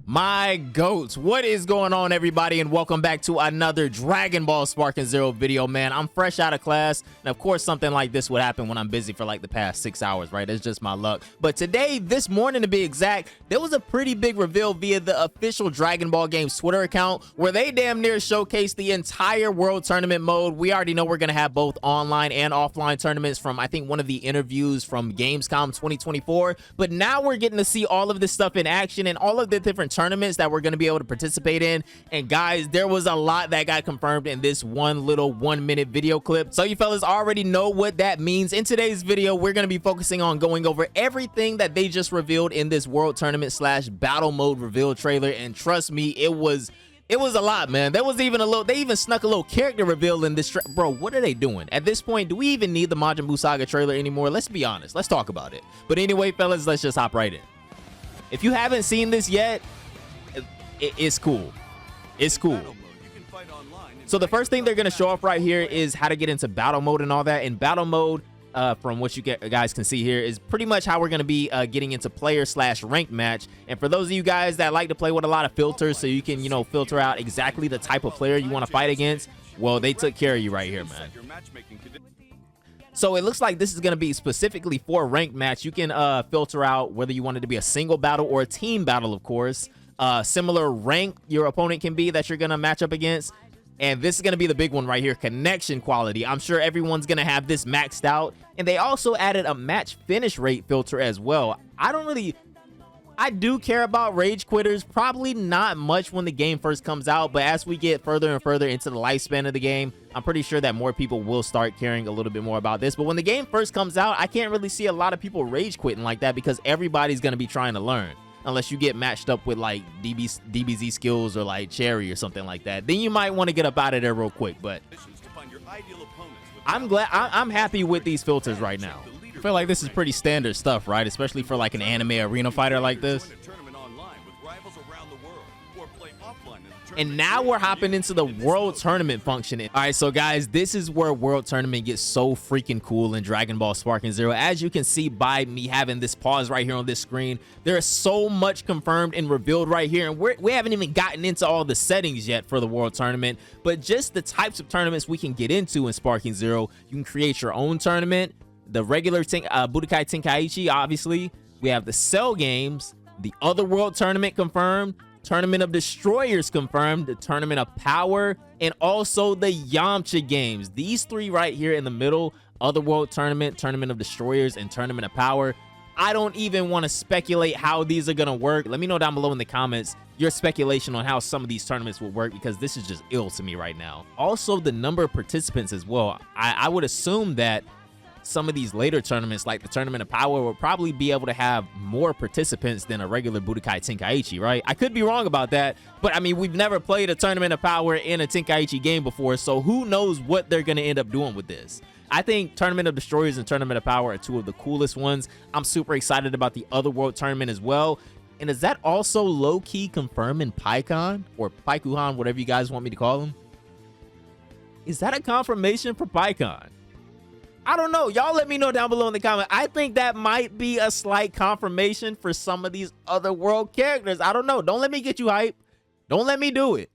My goats, what is going on, everybody, and welcome back to another Dragon Ball Sparking Zero video. Man, I'm fresh out of class, and of course something like this would happen when I'm busy for like the past 6 hours, right? It's just my luck. But today, this morning to be exact, there was a pretty big reveal via the official Dragon Ball Games Twitter account where they damn near showcased the entire World Tournament mode. We already know we're gonna have both online and offline tournaments from, I think, one of the interviews from Gamescom 2024, but now we're getting to see all of this stuff in action and all of the different tournaments that we're going to be able to participate in. And guys, there was a lot that got confirmed in this one little 1-minute video clip, so you fellas already know what that means. In today's video, we're going to be focusing on going over everything that they just revealed in this World Tournament / battle mode reveal trailer, and trust me, it was a lot, man. There was even they even snuck a little character reveal in this bro. What are they doing at this point? Do we even need the Majin Buu Saga trailer anymore? Let's be honest, let's talk about it. But anyway, fellas, let's just hop right in. If you haven't seen this yet, it's cool. It's cool. So the first thing they're going to show off right here is how to get into battle mode and all that. In battle mode, from what you guys can see here, is pretty much how we're going to be getting into player / ranked match. And for those of you guys that like to play with a lot of filters so you can, you know, filter out exactly the type of player you want to fight against, well, they took care of you right here, man. So it looks like this is going to be specifically for a ranked match. You can filter out whether you want it to be a single battle or a team battle, of course. Similar rank your opponent can be that you're gonna match up against, and this is gonna be the big one right here, connection quality. I'm sure everyone's gonna have this maxed out, and they also added a match finish rate filter as well. I do care about rage quitters, probably not much when the game first comes out, but as we get further and further into the lifespan of the game, I'm pretty sure that more people will start caring a little bit more about this. But when the game first comes out, I can't really see a lot of people rage quitting like that because everybody's gonna be trying to learn. Unless you get matched up with like DBZ skills or like Cherry or something like that, then you might want to get up out of there real quick. But I'm happy with these filters right now. I feel like this is pretty standard stuff, right? Especially for like an anime arena fighter like this. And now we're hopping into the World Tournament function. All right, so guys, this is where World Tournament gets so freaking cool in Dragon Ball Sparking Zero. As you can see by me having this pause right here on this screen, there is so much confirmed and revealed right here, and we haven't even gotten into all the settings yet for the World Tournament, but just the types of tournaments we can get into in Sparking Zero. You can create your own tournament, the regular Budokai Tenkaichi, obviously. We have the Cell games, the other World Tournament confirmed, Tournament of Destroyers confirmed, the Tournament of Power, and also the Yamcha games. These three right here in the middle, Other World Tournament, Tournament of Destroyers, and Tournament of Power. I don't even want to speculate how these are going to work. Let me know down below in the comments your speculation on how some of these tournaments will work, because this is just ill to me right now. Also, the number of participants as well. I would assume that some of these later tournaments, like the Tournament of Power, will probably be able to have more participants than a regular Budokai Tenkaichi, right? I could be wrong about that, but I mean, we've never played a Tournament of Power in a Tenkaichi game before, so who knows what they're going to end up doing with this. I think Tournament of Destroyers and Tournament of Power are two of the coolest ones. I'm super excited about the other World Tournament as well. And is that also low-key confirming PyCon or Pykuhan, whatever you guys want me to call them? Is that a confirmation for PyCon? I don't know. Y'all let me know down below in the comments. I think that might be a slight confirmation for some of these other world characters. I don't know. Don't let me get you hype. Don't let me do it.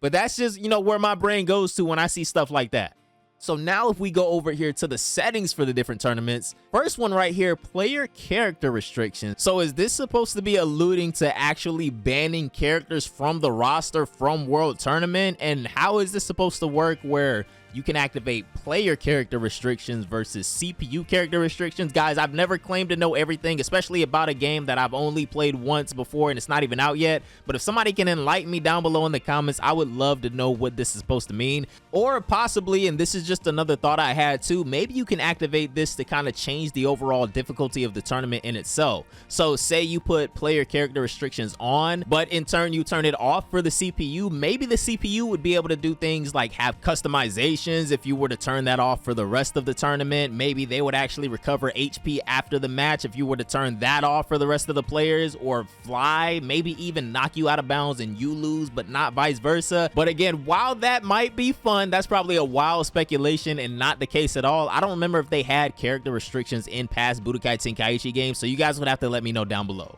But that's just, you know, where my brain goes to when I see stuff like that. So now if we go over here to the settings for the different tournaments, first one right here, player character restrictions. So is this supposed to be alluding to actually banning characters from the roster from World Tournament? And how is this supposed to work where you can activate player character restrictions versus CPU character restrictions? Guys, I've never claimed to know everything, especially about a game that I've only played once before and it's not even out yet. But if somebody can enlighten me down below in the comments, I would love to know what this is supposed to mean. Or possibly, and this is just another thought I had too, maybe you can activate this to kind of change the overall difficulty of the tournament in itself. So say you put player character restrictions on, but in turn you turn it off for the CPU, maybe the CPU would be able to do things like have customization. If you were to turn that off for the rest of the tournament, maybe they would actually recover HP after the match if you were to turn that off for the rest of the players, or fly, maybe even knock you out of bounds and you lose, but not vice versa. But again, while that might be fun, that's probably a wild speculation and not the case at all. I don't remember if they had character restrictions in past Budokai Tenkaichi games, so you guys would have to let me know down below.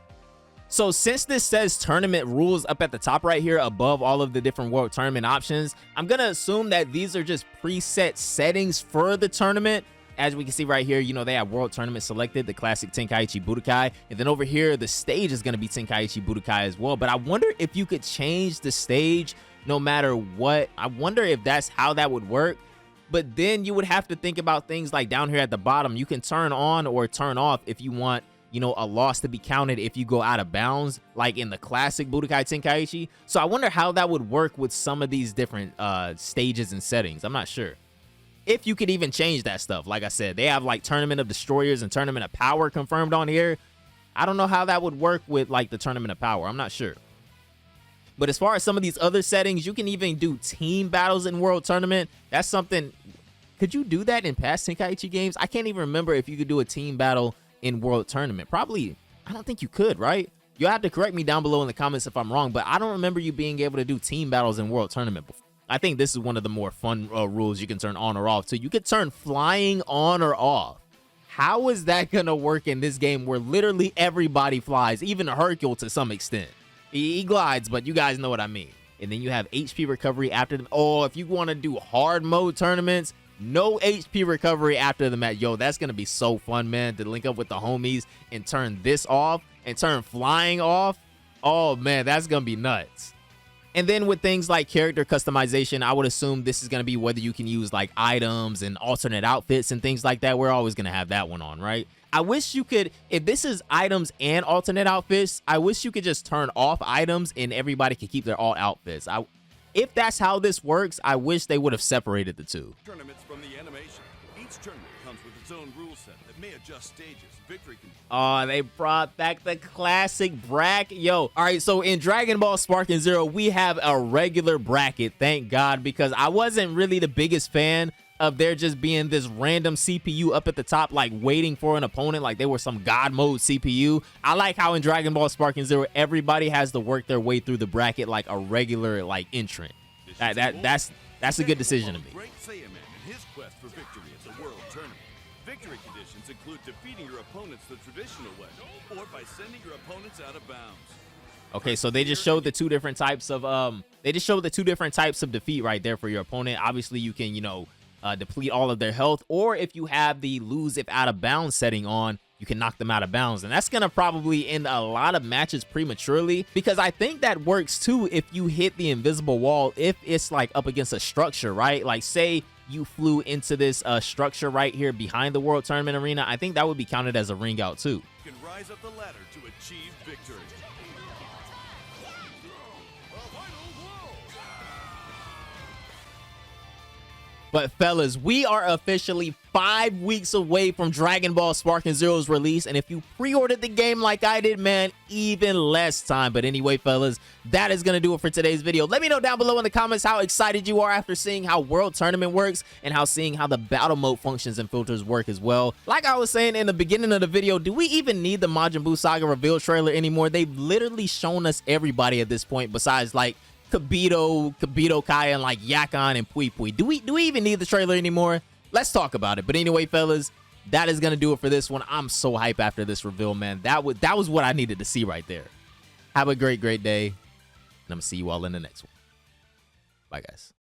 So since this says tournament rules up at the top right here above all of the different world tournament options, I'm gonna assume that these are just preset settings for the tournament. As we can see right here, you know, they have world tournament selected, the classic Tenkaichi Budokai, and then over here the stage is gonna be Tenkaichi Budokai as well. But I wonder if you could change the stage no matter what. I wonder if that's how that would work. But then you would have to think about things like down here at the bottom, you can turn on or turn off if you want, you know, a loss to be counted if you go out of bounds, like in the classic Budokai Tenkaichi. So I wonder how that would work with some of these different stages and settings. I'm not sure if you could even change that stuff. Like I said, they have like Tournament of Destroyers and Tournament of Power confirmed on here. I don't know how that would work with like the Tournament of Power. I'm not sure. But as far as some of these other settings, you can even do team battles in World Tournament. That's something. Could you do that in past Tenkaichi games? I can't even remember if you could do a team battle in World Tournament. Probably, I don't think you could, right? You'll have to correct me down below in the comments if I'm wrong, but I don't remember you being able to do team battles in World Tournament before. I think this is one of the more fun rules you can turn on or off. So you could turn flying on or off. How is that gonna work in this game where literally everybody flies, even Hercule to some extent? He glides, but you guys know what I mean. And then you have HP recovery after them. Oh, if you want to do hard mode tournaments, no HP recovery after the match. Yo, that's going to be so fun, man, to link up with the homies and turn this off and turn flying off. Oh, man, that's going to be nuts. And then with things like character customization, I would assume this is going to be whether you can use like items and alternate outfits and things like that. We're always going to have that one on, right? I wish you could, if this is items and alternate outfits, I wish you could just turn off items and everybody could keep their alt outfits. If that's how this works, I wish they would have separated the two. Tournaments from the animation. Each tournament comes with its own rule set that may adjust stages, victory conditions. Oh, they brought back the classic bracket. Yo, all right, so in Dragon Ball Sparking Zero, we have a regular bracket, thank God, because I wasn't really the biggest fan of there just being this random CPU up at the top, like waiting for an opponent, like they were some god mode CPU. I like how in Dragon Ball Sparking Zero, everybody has to work their way through the bracket like a regular like entrant. That's a good decision to me. Great Saiyaman in his quest for victory at the World Tournament. Victory conditions include defeating your opponents the traditional way, or by sending your opponents out of bounds. Okay, so they just showed the two different types of defeat right there for your opponent. Obviously, you can, you know, deplete all of their health, or if you have the lose if out of bounds setting on, you can knock them out of bounds, and that's gonna probably end a lot of matches prematurely, because I think that works too if you hit the invisible wall, if it's like up against a structure, right? Like say you flew into this structure right here behind the World Tournament arena, I think that would be counted as a ring out too. You can rise up the ladder to achieve victory. But fellas, we are officially 5 weeks away from Dragon Ball Sparking Zero's release, and if you pre-ordered the game like I did, man, even less time. But anyway, fellas, that is going to do it for today's video. Let me know down below in the comments how excited you are after seeing how World Tournament works and seeing how the battle mode functions and filters work as well. Like I was saying in the beginning of the video, do we even need the Majin Buu Saga reveal trailer anymore? They've literally shown us everybody at this point besides like Kibito Kai, and like Yakon and Pui Pui. Do we even need the trailer anymore? Let's talk about it. But anyway, fellas, that is gonna do it for this one. I'm so hype after this reveal, man. That was what I needed to see right there. Have a great day, and I'm gonna see you all in the next one. Bye, guys.